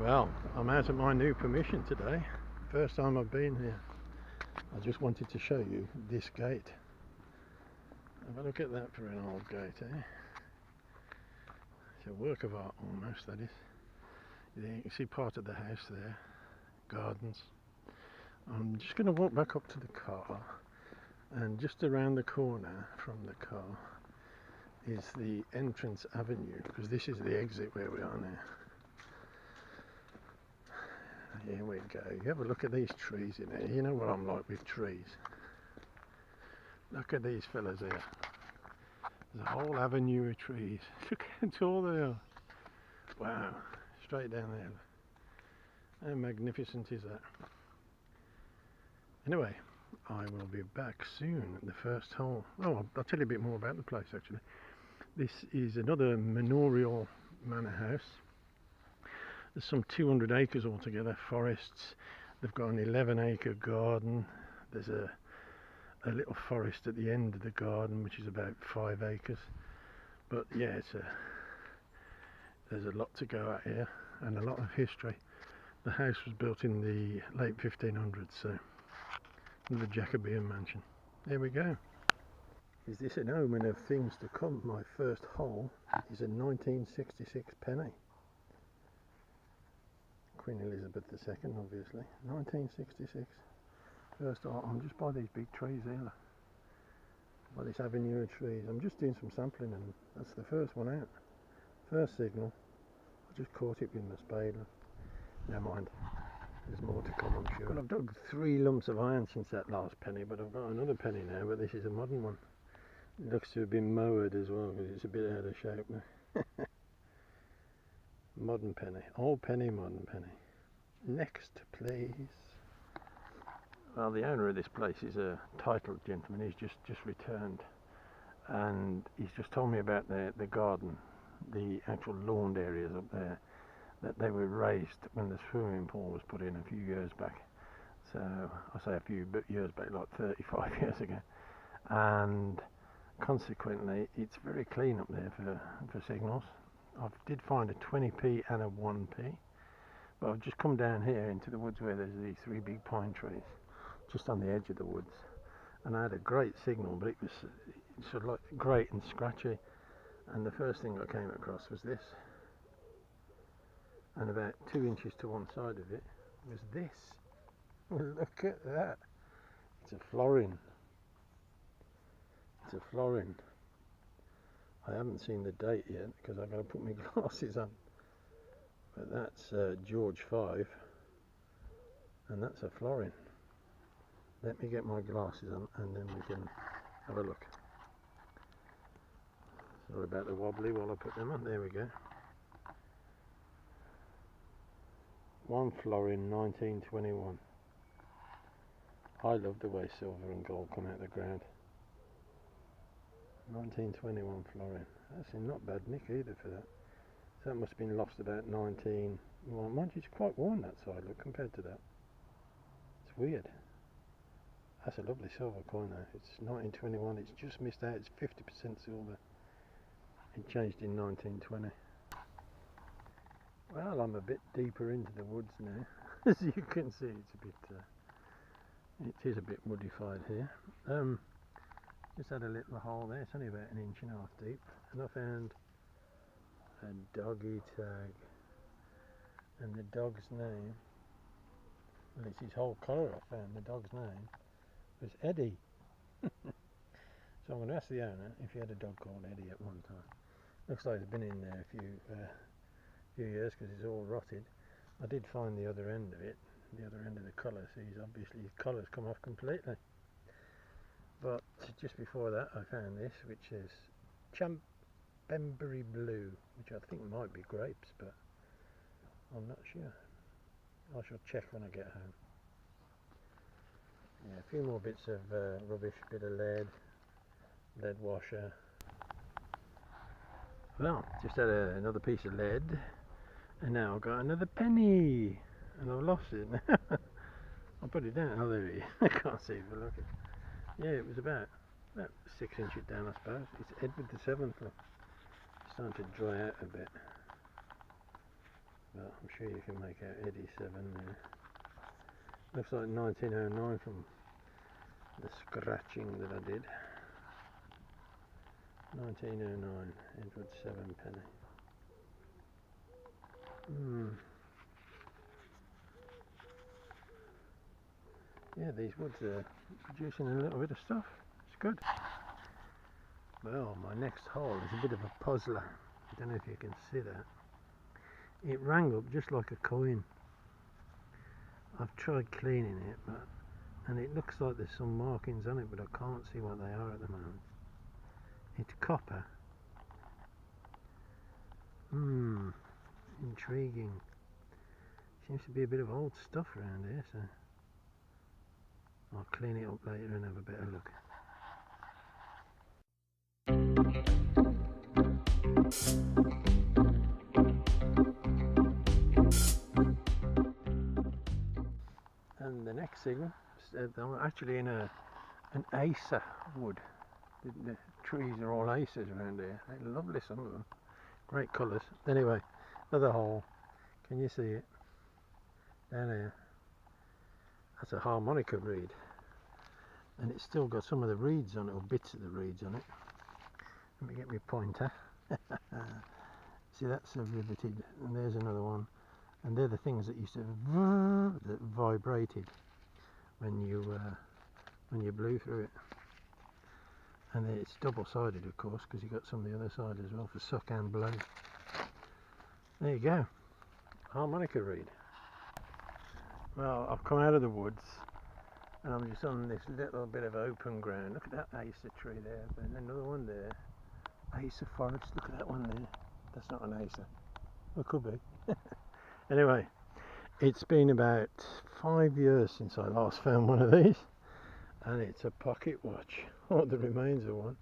Well, I'm out at my new permission today. First time I've been here. I just wanted to show you this gate. Have a look at that for an old gate, eh? It's a work of art almost, that is. You can see part of the house there, gardens. I'm just going to walk back up to the car, and just around the corner from the car is the entrance avenue, because this is the exit where we are now. Here we go. You have a look at these trees in here. You know what I'm like with trees. Look at these fellas here. There's a whole avenue of trees. Look how tall they are. Wow. Straight down there. How magnificent is that? Anyway, I will be back soon at the first hole. Oh, I'll tell you a bit more about the place actually. This is another manorial manor house. There's some 200 acres altogether, forests. They've got an 11-acre garden. There's a little forest at the end of the garden, which is about 5 acres. But yeah, there's a lot to go at here, and a lot of history. The house was built in the late 1500s, so the Jacobean mansion. There we go. Is this an omen of things to come? My first hole is a 1966 penny. Queen Elizabeth II, obviously. 1966. First hole. I'm just by these big trees here. By this avenue of trees. I'm just doing some sampling, and that's the first one out. First signal. I just caught it with my spade. Never mind. There's more to come, I'm sure. Well, I've dug 3 lumps of iron since that last penny, but I've got another penny now, but this is a modern one. It looks to have been mowed as well, because it's a bit out of shape now. Modern penny. Old penny, modern penny. Next, please. Well, the owner of this place is a titled gentleman. He's just returned, and he's just told me about the garden, the actual lawned areas up there, that they were raised when the swimming pool was put in a few years back. So I say a few years back, like 35 years ago, and consequently it's very clean up there for signals. I did find a 20p and a 1p, but I've just come down here into the woods where there's these 3 big pine trees just on the edge of the woods, and I had a great signal, but it was sort of like great and scratchy, and the first thing I came across was this, and about 2 inches to one side of it was this. Look at that. It's a florin. It's a florin. I haven't seen the date yet because I've got to put my glasses on, but that's George V, and that's a florin. Let me get my glasses on and then we can have a look. Sorry about the wobbly while I put them on. There we go. 1 florin, 1921. I love the way silver and gold come out of the ground. 1921 florin. That's not bad nick either for that. So that must have been lost about 19... Well, mind you, it's quite worn that side, look, compared to that. It's weird. That's a lovely silver coin though. It's 1921, it's just missed out, it's 50% silver. It changed in 1920. Well, I'm a bit deeper into the woods now. As you can see, it's a bit... it is a bit woodified here. Just had a little hole there, it's only about 1.5 inches deep, and I found a doggy tag, and the dog's name, well, it's his whole collar. I found the dog's name was Eddie. So I'm going to ask the owner if he had a dog called Eddie at one time. Looks like it's been in there a few years because it's all rotted. I did find the other end of it, the other end of the collar, so his collar's come off completely. But just before that I found this, which is Champembury Blue, which I think might be grapes, but I'm not sure. I shall check when I get home. Yeah, a few more bits of rubbish, bit of lead washer. Well, just had another piece of lead, and now I've got another penny, and I've lost it now. I'll put it down. Oh, there it is. I can't see it, but look. Yeah, it was about 6 inches down, I suppose. It's Edward VII. Look. It's starting to dry out a bit. but I'm sure you can make out 87 there. Looks like 1909 from the scratching that I did. 1909, Edward 7 penny. Yeah, these woods are producing a little bit of stuff. It's good. Well, my next hole is a bit of a puzzler. I don't know if you can see that. It rang up just like a coin. I've tried cleaning it, and it looks like there's some markings on it, but I can't see what they are at the moment. It's copper. Intriguing. Seems to be a bit of old stuff around here, so I'll clean it up later and have a better look. And the next thing, I'm actually in an acer wood. The trees are all acers around here. They're lovely, some of them. Great colours. Anyway, another hole. Can you see it? Down here. That's a harmonica reed. And it's still got some of the reeds on it, or bits of the reeds on it. Let me get my pointer. See, that's riveted, and there's another one. And they're the things that used to that vibrated when you blew through it. And it's double-sided, of course, because you got some of the other side as well for suck and blow. There you go, harmonica reed. Well, I've come out of the woods and I'm just on this little bit of open ground. Look at that acer tree there, and another one there. Acer forest, look at that one there. That's not an acer. Well, it could be. Anyway, it's been about 5 years since I last found one of these, and it's a pocket watch, or the remains of one.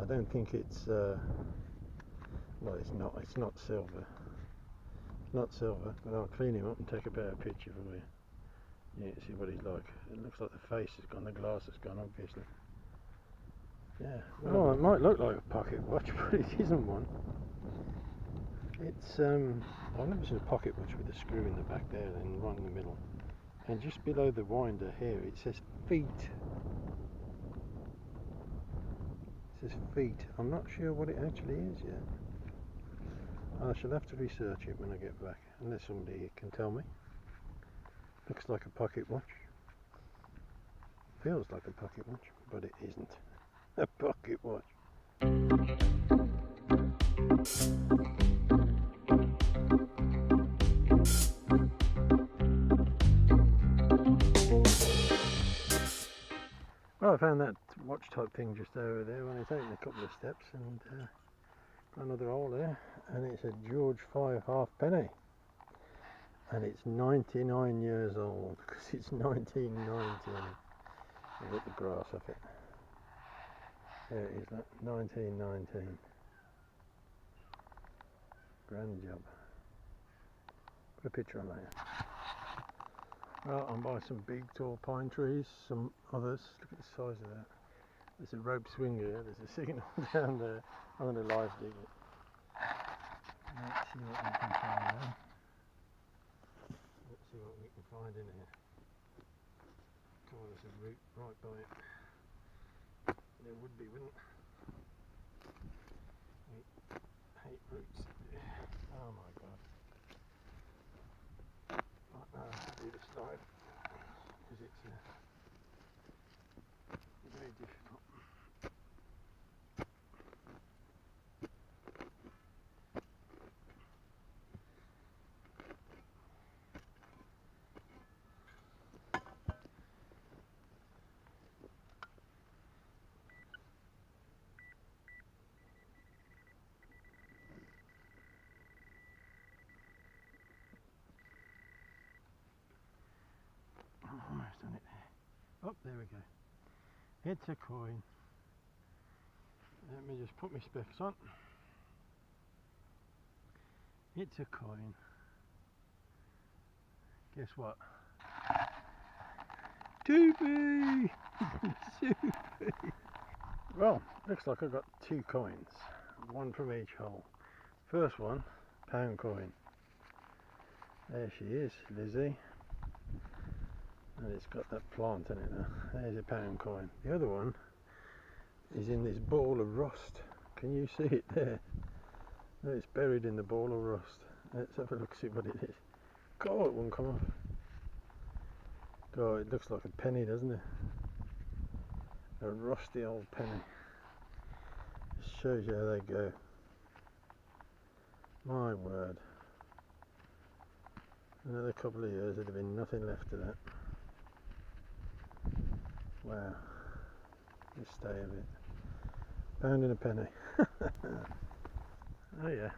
I don't think it's well, it's not silver. It's not silver, but I'll clean him up and take a better picture for you. You can see what he's like. It looks like the face has gone, the glass has gone, obviously. Yeah. Oh, it might look like a pocket watch, but it isn't one. It's I've never seen a pocket watch with a screw in the back there and right in the middle. And just below the winder here it says feet. It says feet. I'm not sure what it actually is yet. I shall have to research it when I get back, unless somebody can tell me. Looks like a pocket watch. Feels like a pocket watch, but it isn't a pocket watch. Well, I found that watch type thing just over there when I taken a couple of steps, and got another hole there, and it's a George 5 halfpenny, and it's 99 years old because it's 1919. I'll get the grass off it. There it is, look, 1919. Grand job. Put a picture on there. Well, I'm by some big tall pine trees, some others. Look at the size of that. There's a rope swing here, there's a signal down there. I'm going to live dig it. Let's see what we can find there. Let's see what we can find in here. Oh, there's a root right by it. There would be, wouldn't it? I hate roots. Oh my god. Right now I have to do the slide because it's very difficult. Almost done it there. Oh, there we go. It's a coin. Let me just put my specs on. It's a coin. Guess what? Toopy! Soupy! Well, looks like I've got 2 coins. One from each hole. First one, pound coin. There she is, Lizzie. And it's got that plant in it now. There's a pound coin. The other one is in this ball of rust. Can you see it there? No, it's buried in the ball of rust. Let's have a look, see what it is. God, it won't come off. God, it looks like a penny, doesn't it? A rusty old penny. It shows you how they go. My word. Another couple of years, there'd have been nothing left of that. Wow. Just stay a bit. Pound and a penny. Oh yeah.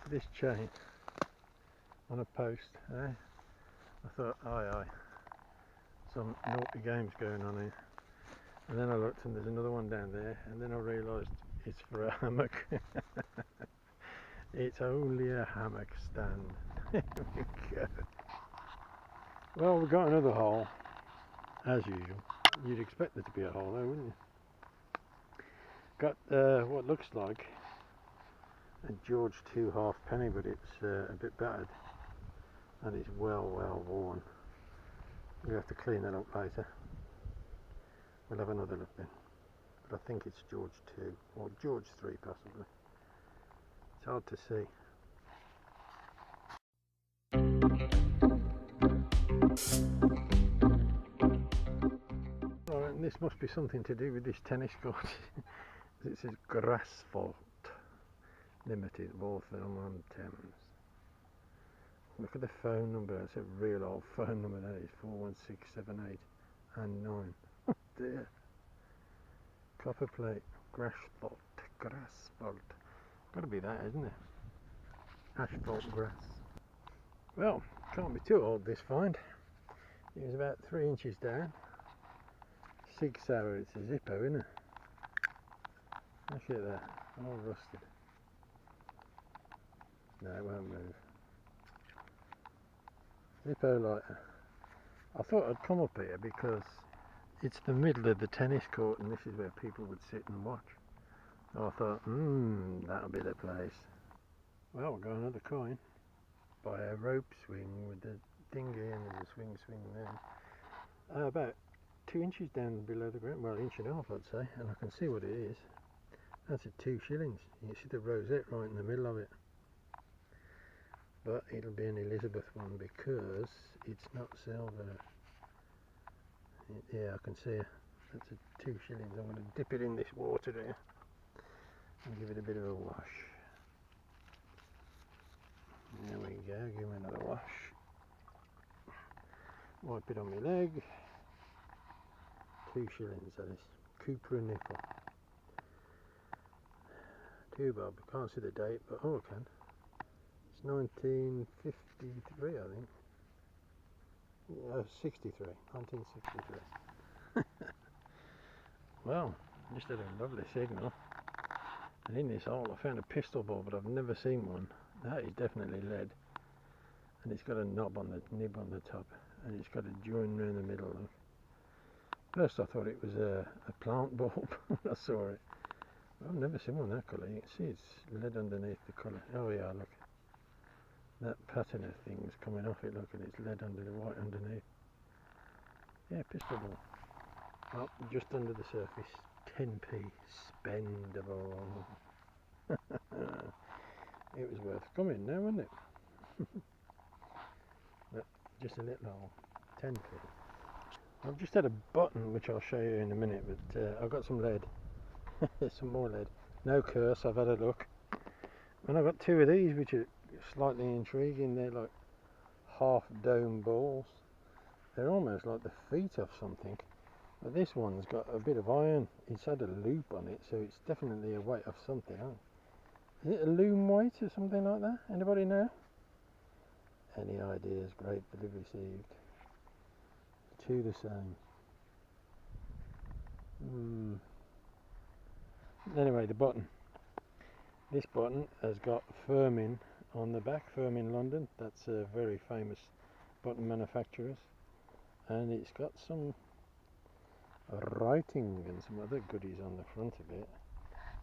This chain on a post, eh? I thought, aye, some naughty games going on here. And then I looked and there's another one down there, and then I realised it's for a hammock. It's only a hammock stand. Here we go. Well, we've got another hole, as usual. You'd expect there to be a hole there, wouldn't you? Got what looks like a George II halfpenny, but it's a bit battered and it's well worn. We'll have to clean that up later. We'll have another look then. But I think it's George II or George III possibly. It's hard to see. Right, and this must be something to do with this tennis court. It says Grassfault Limited, Waltham on Thames. Look at the phone number. It's a real old phone number. That is 41678 and 9. Oh dear. Copper plate. Grassfault. Got to be that, isn't it? Asphalt grass. Well, can't be too old this find. It was about 3 inches down. 6 hour. It's a Zippo, isn't it? Look at that. All rusted. No, it won't move. Zippo lighter. I thought I'd come up here because it's the middle of the tennis court and this is where people would sit and watch. So I thought, that'll be the place. Well, we've got another coin by a rope swing with the dinghy and there's a swing there. About 2 inches down below the ground, well, 1.5 inches I'd say, and I can see what it is. That's a 2 shillings. You see the rosette right in the middle of it. But it'll be an Elizabeth one because it's not silver. Yeah, I can see it. That's a 2 shillings. I'm going to dip it in this water here and give it a bit of a wash. There we go, give me another wash. Wipe it on my leg. 2 shillings that is. Cooper and nickel. 2 bob. Can't see the date, but oh I can. It's 1953 I think. 63. 1963. Well, just had a lovely signal. And in this hole I found a pistol ball, but I've never seen one. That is definitely lead. And it's got a nib on the top. And it's got a join around the middle. Look. First I thought it was a plant bulb when I saw it. I've never seen one that colour. You can see it's lead underneath the colour. Oh yeah, look. That patina thing's coming off it, look, and it's lead under the white underneath. Yeah, pistol ball. Oh, just under the surface. 10p. Spendable. It was worth coming now, wasn't it? But just a little hole. 10p. I've just had a button which I'll show you in a minute, but I've got some lead. Some more lead. No curse, I've had a look. And I've got 2 of these which are slightly intriguing. They're like half dome balls. They're almost like the feet of something. But this one's got a bit of iron. It's had a loop on it, so it's definitely a weight of something. Is it a loom weight or something like that? Anybody know? Any ideas? Gratefully received. 2 the same. Anyway, the button. This button has got Firmin on the back. Firmin London. That's a very famous button manufacturers. And it's got some writing and some other goodies on the front of it.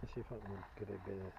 Let's see if I can get a bit of